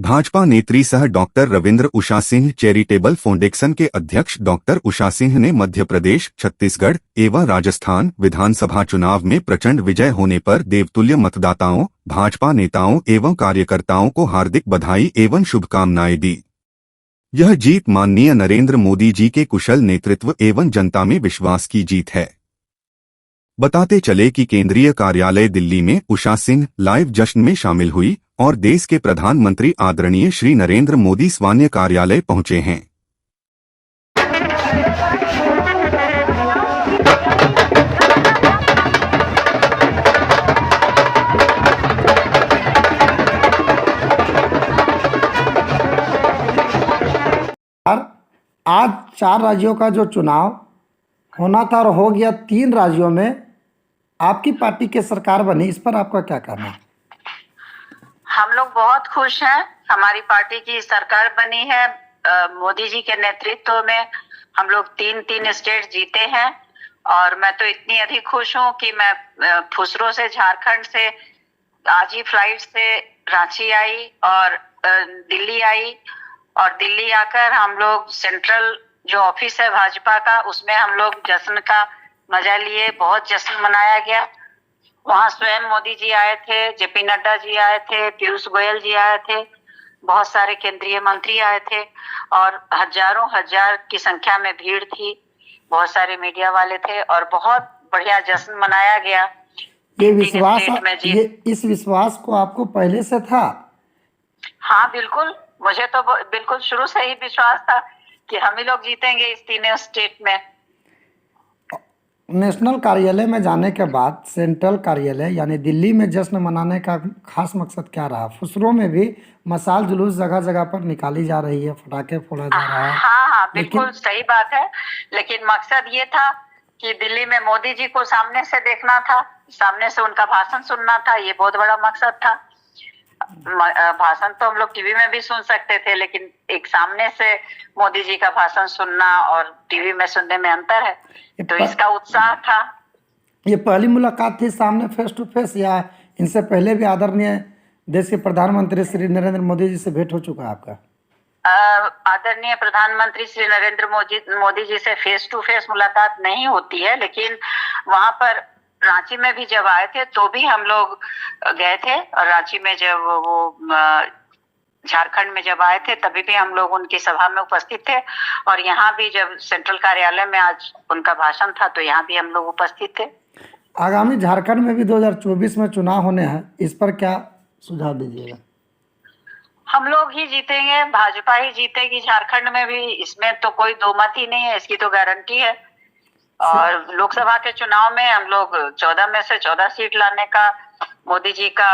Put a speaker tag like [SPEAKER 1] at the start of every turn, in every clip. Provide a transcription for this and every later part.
[SPEAKER 1] भाजपा नेत्री सह doctor Ravindra Usha Singh charitable foundation के अध्यक्ष डॉक्टर उषा सिंह ने मध्य प्रदेश, छत्तीसगढ़ एवं राजस्थान विधानसभा चुनाव में प्रचंड विजय होने पर देवतुल्य मतदाताओं, भाजपा नेताओं एवं कार्यकर्ताओं को हार्दिक बधाई एवं शुभकामनाएं दी। यह जीत माननीय नरेंद्र मोदी जी के कुशल नेतृत्व एवं जनता में विश्वास की जीत है। बताते चले कि केंद्रीय कार्यालय दिल्ली में उषा सिंह लाइव जश्न में शामिल हुई और देश के प्रधानमंत्री आदरणीय श्री नरेंद्र मोदी स्वान्य कार्यालय पहुंचे हैं।
[SPEAKER 2] आज 4 राज्यों का जो चुनाव होना था और हो गया, 3 राज्यों में आपकी पार्टी की सरकार बनी, इस पर आपका क्या कहना है?
[SPEAKER 3] हम लोग बहुत खुश हैं। हमारी पार्टी की सरकार बनी है। मोदी जी के नेतृत्व में हम लोग 3 स्टेट जीते हैं और मैं तो इतनी अधिक खुश हूं कि मैं फुसरो से, झारखंड से आज ही फ्लाइट से रांची आई और दिल्ली आई और दिल्ली आकर हम लोग सेंट्रल जो ऑफिस है भाजपा का, उसमें हम लोग जश्न का मजा लिए। बहुत जश्न मनाया गया। वहां स्वयं मोदी जी आए थे, जेपी नड्डा जी आए थे, पीयूष गोयल जी आए थे, बहुत सारे केंद्रीय मंत्री आए थे और हजारों हजार की संख्या में भीड़ थी। बहुत सारे मीडिया वाले थे और बहुत बढ़िया जश्न मनाया गया।
[SPEAKER 2] इस विश्वास को आपको पहले से था?
[SPEAKER 3] हाँ बिल्कुल, मुझे तो बिल्कुल शुरू से ही विश्वास था कि हम ही लोग जीतेंगे इस 3 स्टेट में।
[SPEAKER 2] नेशनल कार्यालय में जाने के बाद सेंट्रल कार्यालय यानी दिल्ली में जश्न मनाने का खास मकसद क्या रहा? फुसरो में भी मशाल जुलूस जगह जगह पर निकाली जा रही है, पटाखे फोड़ा जा रहा है।
[SPEAKER 3] हाँ बिल्कुल सही बात है, लेकिन मकसद ये था कि दिल्ली में मोदी जी को सामने से देखना था, सामने से उनका भाषण सुनना था। ये बहुत बड़ा मकसद था। भाषण तो हम लोग टीवी में भी सुन सकते थे, लेकिन एक सामने से मोदी जी का भाषण सुनना और टीवी में सुनने में अंतर है, तो इसका उत्साह था।
[SPEAKER 2] ये पहली मुलाकात थी सामने फेस टू फेस, या इनसे पहले भी आदरणीय देश के प्रधानमंत्री श्री नरेंद्र मोदी जी से भेंट हो चुका है आपका?
[SPEAKER 3] आदरणीय प्रधानमंत्री श्री नरेंद्र मोदी जी से फेस टू फेस मुलाकात नहीं होती है, लेकिन वहां पर रांची में भी जब आए थे तो भी हम लोग गए थे और रांची में जब वो झारखंड में जब आए थे तभी भी हम लोग उनकी सभा में उपस्थित थे और यहाँ भी जब सेंट्रल कार्यालय में आज उनका भाषण था तो यहाँ भी हम लोग उपस्थित थे।
[SPEAKER 2] आगामी झारखंड में भी 2024 में चुनाव होने हैं, इस पर क्या सुझाव दीजिएगा?
[SPEAKER 3] हम लोग ही जीतेंगे, भाजपा ही जीतेगी झारखंड में भी, इसमें तो कोई दो मत ही नहीं है, इसकी तो गारंटी है। और लोकसभा के चुनाव में हम लोग 14 में से 14 सीट लाने का मोदी जी का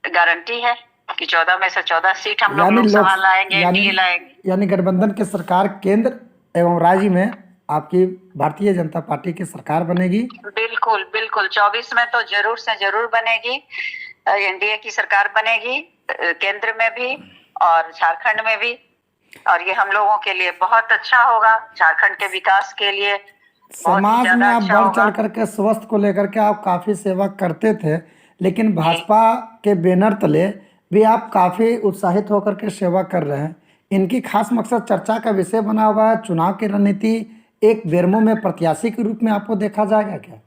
[SPEAKER 3] गारंटी है कि 14 में से 14 सीट हम लोग लोकसभा लाएंगे, एनडीए लाएंगे।
[SPEAKER 2] यानी गठबंधन की सरकार केंद्र एवं राज्य में आपकी भारतीय जनता पार्टी की सरकार बनेगी?
[SPEAKER 3] बिल्कुल बिल्कुल, 24 में तो जरूर से जरूर बनेगी। एनडीए की सरकार बनेगी केंद्र में भी और झारखंड में भी, और ये हम लोगों के लिए बहुत अच्छा होगा। झारखंड के विकास के लिए
[SPEAKER 2] समाज में आप बढ़ चढ़ करके स्वास्थ्य को लेकर के आप काफी सेवा करते थे, लेकिन भाजपा के बैनर तले भी आप काफी उत्साहित होकर के सेवा कर रहे हैं। इनकी खास मकसद चर्चा का विषय बना हुआ है। चुनाव की रणनीति एक बेरमो में प्रत्याशी के रूप में आपको देखा जाएगा क्या?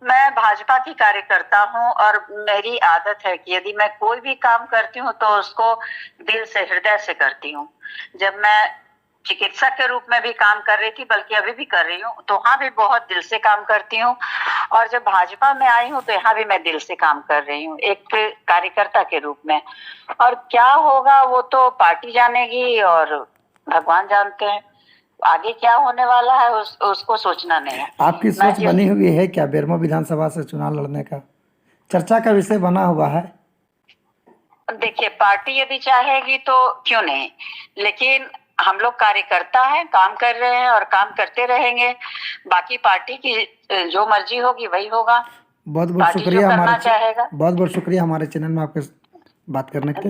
[SPEAKER 3] मैं भाजपा की कार्यकर्ता हूं और मेरी आदत है कि यदि मैं कोई भी काम करती हूं तो उसको दिल से, हृदय से करती हूं। जब मैं चिकित्सक के रूप में भी काम कर रही थी, बल्कि अभी भी कर रही हूँ, तो वहाँ भी बहुत दिल से काम करती हूँ और जब भाजपा में आई हूँ तो यहाँ भी मैं दिल से काम कर रही हूँ एक कार्यकर्ता के रूप में। और क्या होगा वो तो पार्टी जानेगी और भगवान जानते हैं। आगे क्या होने वाला है उसको सोचना नहीं है।
[SPEAKER 2] आपकी सोच बनी हुई है क्या बेरमो विधानसभा से चुनाव लड़ने का? चर्चा का विषय बना हुआ है?
[SPEAKER 3] देखिए, पार्टी यदि चाहेगी तो क्यों नहीं, लेकिन हम लोग कार्यकर्ता हैं, काम कर रहे हैं और काम करते रहेंगे। बाकी पार्टी की जो मर्जी होगी वही होगा।
[SPEAKER 2] बहुत बहुत शुक्रिया हमारे चैनल में आपके बात करने के लिए।